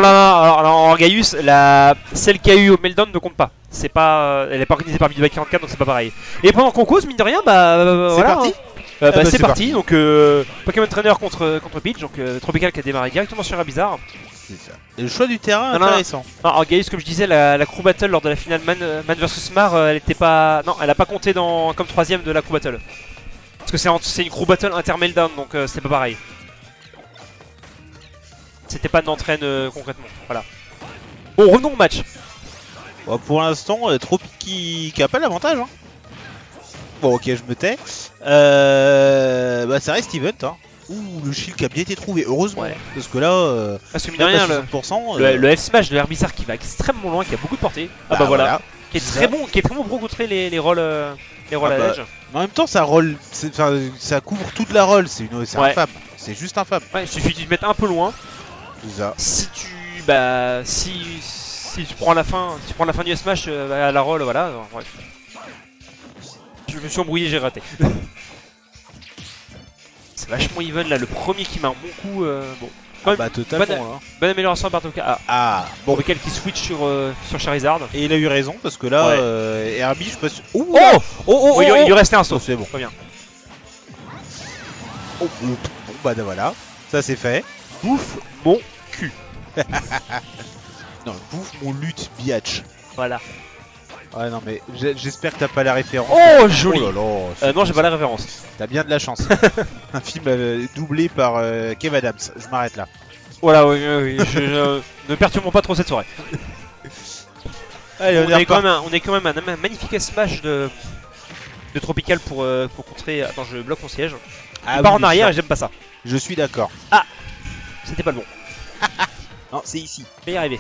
Non, alors, en Gaius, celle qui a eu au Meltdown ne compte pas. C'est pas, elle est pas organisée par Midway 44, donc c'est pas pareil. Et pendant qu'on cause, mine de rien, c'est voilà. parti. C'est parti. Donc Pokémon Trainer contre Peach, donc Tropical qui a démarré directement sur Bizarre. C'est ça. Et le choix du terrain Non, intéressant. Non, en Gaius, comme je disais, la crew battle lors de la finale Man vs Mar, elle était pas, non, elle a pas compté comme troisième de la crew battle. Parce que c'est une crew battle inter-Meltdown, donc c'est pas pareil. C'était pas de l'entraîne concrètement, voilà. Bon, revenons au match. Bon, pour l'instant, Tropic qui a pas l'avantage. Hein. Bon, ok, je me tais. Bah, ça reste event. Hein. Ouh, le shield qui a bien été trouvé, heureusement. Ouais. Parce que là, parce que mine de rien, le F-Smash de Bizarre qui va extrêmement loin, qui a beaucoup de portée. Ah bah voilà. Qui est très bon pour contrer les rolls à l'edge. Mais en même temps, ça roll, ça couvre toute la roll, c'est infâme. C'est juste infâme. Ouais, il suffit de te mettre un peu loin. Ça. Si tu prends la fin, du Smash à la roll, voilà. Bref. Je me suis embrouillé, j'ai raté. C'est vachement even là, le premier qui met un bon coup. Bon. Bah totalement. Bonne amélioration à Bartoka. Bon, Michael qui switch sur Charizard. Et il a eu raison parce que là, Herbie, je pense. Il lui restait un saut. C'est bon. Très bien. Bon, bah voilà, ça c'est fait. Bouffe mon cul. Non, bouffe mon lutte biatch. Voilà. Ouais, non, mais j'espère que t'as pas la référence. Oh, joli. Oh là là, non, j'ai pas la référence. T'as bien de la chance. Un film doublé par Kev Adams. Je m'arrête là. Voilà, oui. Ne perturbons pas trop cette soirée. Allez, on est quand même un magnifique smash de Tropical pour contrer. Attends, je bloque mon siège. Il part en arrière et j'aime pas ça. Je suis d'accord. Ah, c'était pas le bon. Non, c'est ici. Je vais y arriver.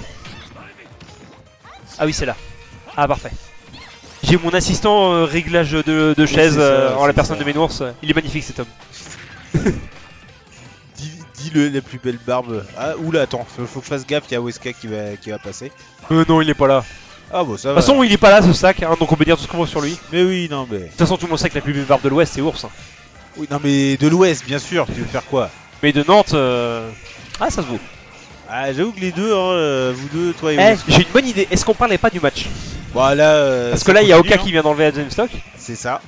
Ah oui, c'est là. Ah, parfait. J'ai mon assistant réglage de chaise en la personne de mes ours. Il est magnifique cet homme. Dis la plus belle barbe. Ah, oula, attends, faut que je fasse gaffe, il y a Weska qui va passer. Non, il est pas là. Ah bon, ça va. De toute façon, il est pas là ce sac, hein, donc on peut dire tout ce qu'on veut sur lui. Mais oui, non, mais. De toute façon, tout le monde sait que la plus belle barbe de l'Ouest, c'est ours. Hein. Oui, non, mais de l'Ouest, bien sûr, tu veux faire quoi? Mais de Nantes, ah, ça se vaut. Ah, j'avoue que les deux, hein, vous deux, toi et moi. J'ai une bonne idée, est-ce qu'on parlait pas du match? Bah là. Parce que là, il y a Oka qui vient d'enlever la stock. C'est ça.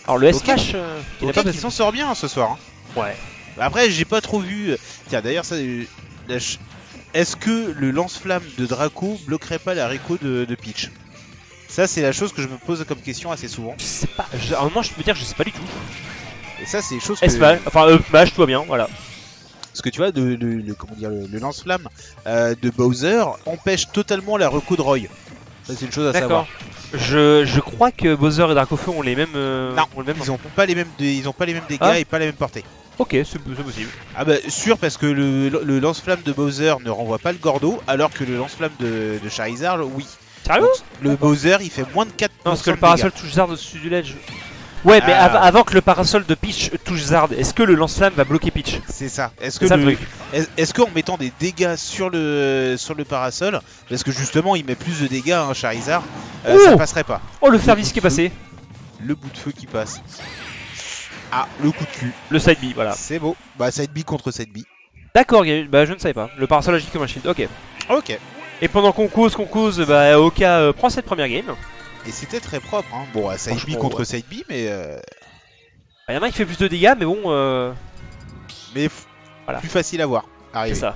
Alors le S-Smash, Oka qui s'en sort bien ce soir. Hein. Ouais. Après, j'ai pas trop vu. Tiens, d'ailleurs, ça. Est-ce que le lance-flamme de Draco bloquerait pas la Rico de Peach? Ça, c'est la chose que je me pose comme question assez souvent. Je sais pas. À un moment, je peux dire, je sais pas du tout. Et ça, c'est les choses que. S-Smash, enfin, Smash, tout va bien, voilà. Parce que tu vois, le lance-flamme de Bowser empêche totalement la Rico de Roy. Ça, c'est une chose à savoir. Je crois que Bowser et Dracofeu ont les mêmes. Non, ils ont pas les mêmes dégâts et pas la même portée. Ok, c'est possible. Ah bah sûr, parce que le lance-flamme de Bowser ne renvoie pas le Gordo, alors que le lance-flamme de Charizard, oui. Sérieux? Le Bowser, il fait moins de 4%. Non, parce que le parasol touche Zard au-dessus du ledge. Ouais, mais avant que le parasol de Peach touche Zard, est-ce que le lance-flamme va bloquer Peach? C'est ça. Est-ce qu'en mettant des dégâts sur le parasol, parce que justement il met plus de dégâts, hein, Charizard, ça passerait pas. Oh, le service qui est passé. Le bout de feu qui passe. Ah, le coup de cul. Le side B, voilà. C'est beau. Bah, side B contre side B. D'accord, bah je ne savais pas. Le parasol agit comme un shield, ok. Ok. Et pendant qu'on cause, bah Oka prend cette première game. Et c'était très propre, hein. Bon, side B contre side B, mais. Il y en a un qui fait plus de dégâts, mais bon. Mais voilà. Plus facile à voir. C'est ça.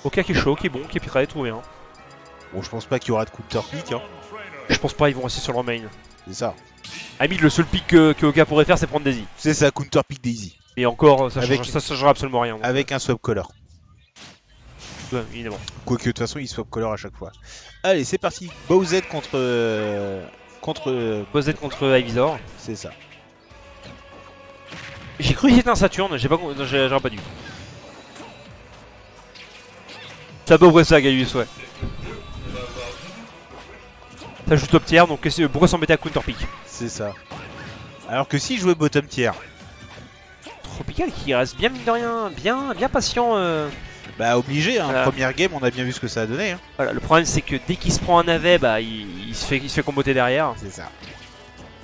Oka qui est chaud, qui est bon, qui est prêt, tout bien. Bon, je pense pas qu'il y aura de counter pick, hein. Je pense pas, ils vont rester sur leur main. C'est ça. Ami, le seul pick que Oka pourrait faire, c'est prendre Daisy. C'est ça, counter pick Daisy. Et encore, ça changera absolument rien. Donc. Avec un swap color. Ouais, évidemment. Quoique de toute façon il swap color à chaque fois. Allez, c'est parti. Bowser contre Bowser contre Ivysaur. C'est ça. J'ai cru que c'était un Saturne, j'aurais pas dû. Ça peut ouvrir ça, Gaius, ouais. Ça joue top tier, donc pourquoi s'embêter à counter pick? C'est ça. Alors que si je jouais bottom tier. Tropical qui reste bien mine de rien, bien patient. Bah obligé, hein. Voilà. Première game on a bien vu ce que ça a donné. Hein. Voilà, le problème c'est que dès qu'il se prend un navet, bah il se fait comboter derrière. C'est ça.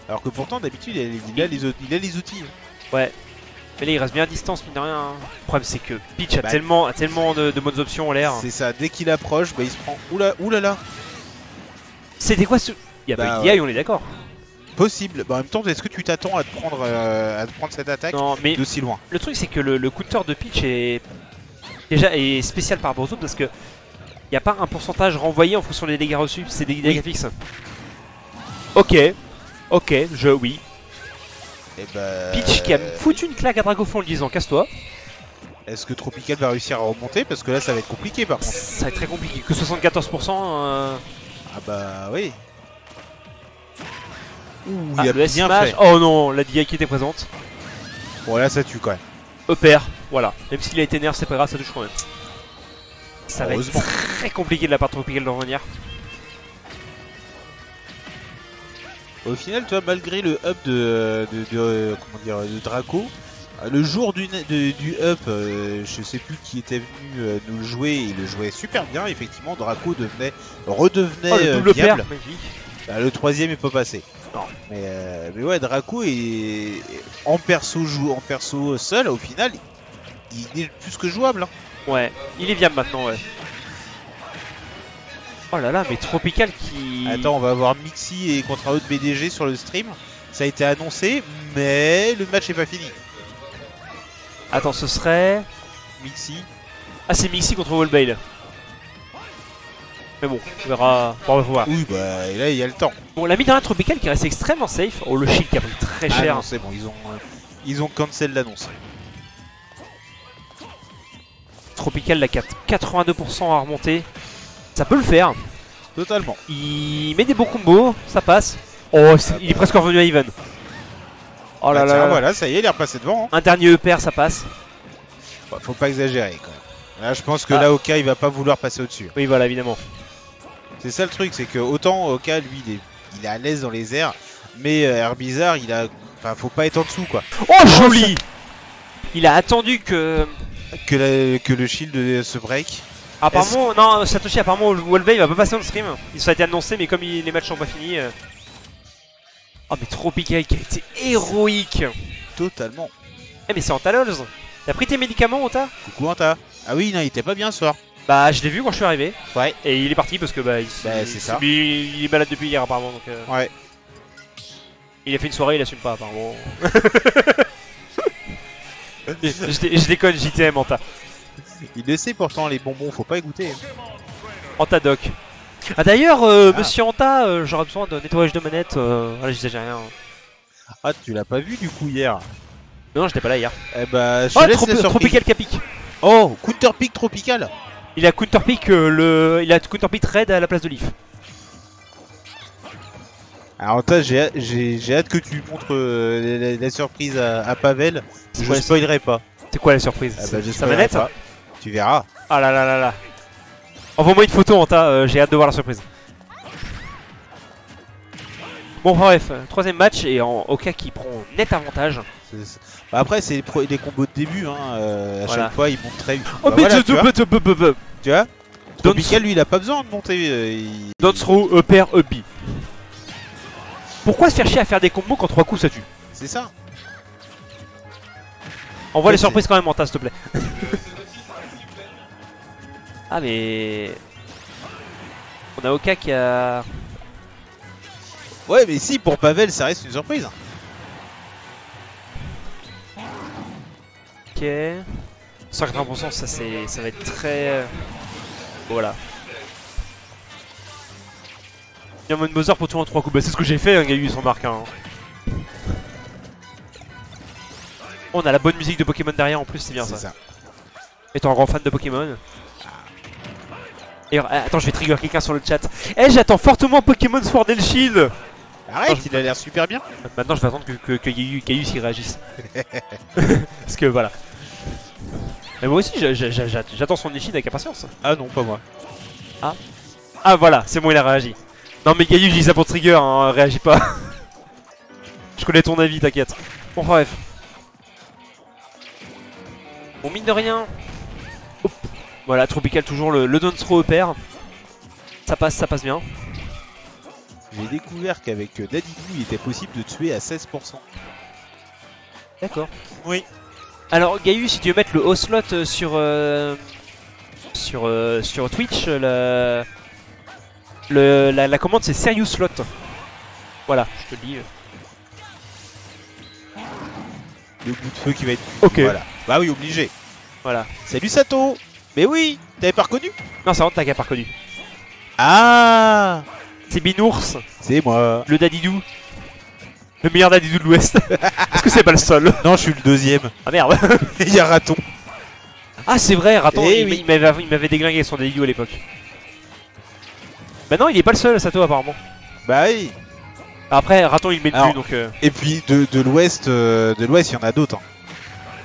Alors que pourtant d'habitude il a les outils. Ouais. Mais là il reste bien à distance mine de rien. Le problème c'est que Peach a Bah, tellement de bonnes options en l'air. C'est ça, dès qu'il approche, bah il se prend. Oulala. C'était quoi ce... Il y a Bah, pas eu d'IA, on est d'accord. Possible. Bah, en même temps, est-ce que tu t'attends à te prendre cette attaque Non mais d'aussi loin? le truc c'est que le counter de Peach est déjà est spécial par rapport aux autres parce que il n'y a pas un pourcentage renvoyé en fonction des dégâts reçus, c'est des dégâts fixes. Ok, oui. Et bah... Peach qui a foutu une claque à Dragofond en le disant casse-toi. Est-ce que Tropical va réussir à remonter? Parce que là, ça va être compliqué par contre. Ça va être très compliqué, que 74%. Ah bah oui. Ouh, Ah, il a le bien smash. fait. Oh non, la DI qui était présente. Bon là, ça tue quand même. EPR, voilà. Même s'il a été nerf, c'est pas grave, ça touche quand même. Ça va être Heureusement. très compliqué de la part de Tropical de revenir. Au final, tu vois, malgré le up comment dire, de Draco, le jour du up, je sais plus qui était venu nous le jouer, il le jouait super bien. Effectivement, Draco redevenait Oh, le double viable. EPR, magique. Bah, le troisième est pas passé. Non. Mais ouais, Draco est en perso seul. Au final, il est plus que jouable. Hein. Ouais, il est viable maintenant, ouais. Oh là là, mais Tropical qui... Attends, on va avoir Mixi et contre un autre BDG sur le stream. Ça a été annoncé, mais le match est pas fini. Attends, ce serait... Mixi. Ah, c'est Mixi contre Wallbale. Mais bon, on verra. Bon, on va voir. Oui, bah et là il y a le temps. Bon, la mid Tropical qui reste extrêmement safe. Oh, le shield qui a pris très Ah cher. non, c'est bon, ils ont cancel l'annonce. Tropical, la 82% à remonter. Ça peut le faire. Totalement. Il met des beaux combos, ça passe. Oh, il est presque revenu à even. Oh là Bah, tiens, là. voilà, ça y est, il est repassé devant. Hein. Un dernier EPR, ça passe. Bah, faut pas exagérer quand même. Là, je pense que Ah. là, Oka, il va pas vouloir passer au-dessus. Oui, voilà, évidemment. C'est ça le truc, c'est que autant Oka, lui, il est à l'aise dans les airs, mais Herbizarre, enfin, faut pas être en dessous quoi. Oh, joli. Il a attendu que... Que le shield se break. Apparemment, non, Satoshi, apparemment, Wallbale va pas passer en stream. Ça a été annoncé, mais comme les matchs sont pas finis. Oh, mais Tropical qui a été héroïque. Totalement. Eh, mais c'est Antalols. T'as pris tes médicaments, Ota? Coucou Anta. Ah oui, non, il était pas bien ce soir. Bah, je l'ai vu quand je suis arrivé. Ouais. Et il est parti parce que bah, c'est ça. il est malade depuis hier apparemment. Donc, Ouais. il a fait une soirée, il assume pas apparemment. je déconne, JTM Anta. Il le sait pourtant, les bonbons, faut pas y goûter. Anta Doc. Ah d'ailleurs, monsieur Anta, j'aurais besoin de nettoyage de manette. Voilà, j'exagère rien. Ah, tu l'as pas vu du coup hier? Non, j'étais pas là hier. Eh bah, je Oh, laisse la surprise. Tropical Capic. Oh, counter pick tropical. Il a counter pick il a counter pick raid à la place de Leaf. Alors toi, j'ai hâte que tu montres la surprise à Pavel. Je quoi, spoilerai pas. C'est quoi la surprise? Ah bah, je Sa spoilerai manette? pas. Tu verras. Ah là là là là. Envoie-moi une photo Anta, j'ai hâte de voir la surprise. Bon bref, troisième match et en Oka qui prend net avantage. Bah, après, c'est les combos de début. Hein, à Voilà. chaque fois, ils montent très vite. Oh Bah, mais voilà, tu vois, tu vois Don't Tropical, lui, il a pas besoin de monter. Don't throw, EPR, EB. Pourquoi se faire chier à faire des combos quand 3 coups ça tue? C'est ça. Envoie Ouais, les surprises quand même Anta s'il te plaît. Ah mais... On a Oka qui a... Ouais, mais si, pour Pavel, ça reste une surprise. Ok... 180% ça va être très... Voilà. Il y a un mode Mother pour tout en 3 coups. Bah c'est ce que j'ai fait, hein, Gaïu sans marque. Hein. On a la bonne musique de Pokémon derrière en plus, c'est bien C'est ça. ça. Étant un grand fan de Pokémon. Et attends, je vais trigger quelqu'un sur le chat. Eh, j'attends fortement Pokémon Sword and Shield. Arrête, Attends, il a l'air super bien. Maintenant, je vais attendre que Gaïus y réagisse. Parce que voilà. Mais moi aussi, j'attends son Shield avec impatience. Ah non, pas moi. Ah voilà, c'est bon, il a réagi. Non mais Gaïus, je dis ça pour trigger, hein, réagis pas. Je connais ton avis, t'inquiète. Bon, bref. Bon, mine de rien. Hop. Voilà, Tropical toujours le down throw EPR. Ça passe bien. J'ai découvert qu'avec Dadidou, il était possible de tuer à 16%. D'accord. Oui. Alors Gaïus, si tu veux mettre le haut slot sur Twitch, la commande c'est Serious Slot. Voilà, je te le dis. Le bout de feu qui va être... Ok. Voilà. Bah oui, obligé. Voilà. Salut Sato. Mais oui, t'avais pas reconnu? Non, ça rentre, t'as qu'à pas reconnu. Ah, C'est Binours, c'est moi. le Dadidou. Le meilleur Dadidou de l'Ouest. Est-ce que c'est pas le seul? Non, je suis le deuxième. Ah merde. Il y a Raton. Ah c'est vrai, Raton, Eh il oui. m'avait déglingué son Dadidou à l'époque. Bah non, il est pas le seul, Sato, apparemment. Bah oui. Après, Raton il met le Alors, but, donc... Et puis de l'Ouest, il y en a d'autres. Hein.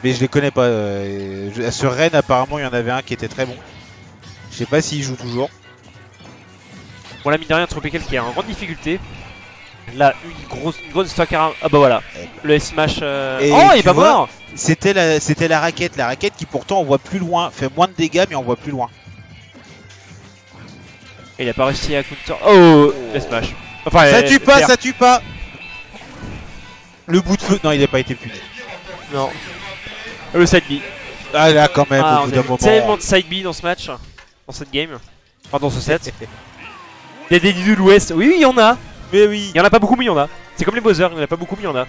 Mais je les connais pas. Sur Rennes, apparemment, il y en avait un qui était très bon. Je sais pas s'il joue toujours. Bon là, mine de rien, Tropical qui est en grande difficulté. Là, une grosse stockara. Ah bah voilà, le S-Smash... Et Oh, il est tu pas vois, mort. C'était la raquette. La raquette qui pourtant envoie plus loin. Fait moins de dégâts, mais envoie plus loin. Il a pas réussi à counter... Oh, le Smash. Enfin, Ça tue pas, faire. ça tue pas. Le bout de feu. Non, il a pas été puni. Non. Le side B. Ah là, quand même, Ah, au on bout a d'un eu moment. tellement de side B dans ce match, dans cette game, enfin dans ce set. Des Dadidou de l'Ouest, oui, il y en a. Mais oui. Il y en a pas beaucoup, mais il y en a. C'est comme les Bowser, il y en a pas beaucoup, mais il y en a.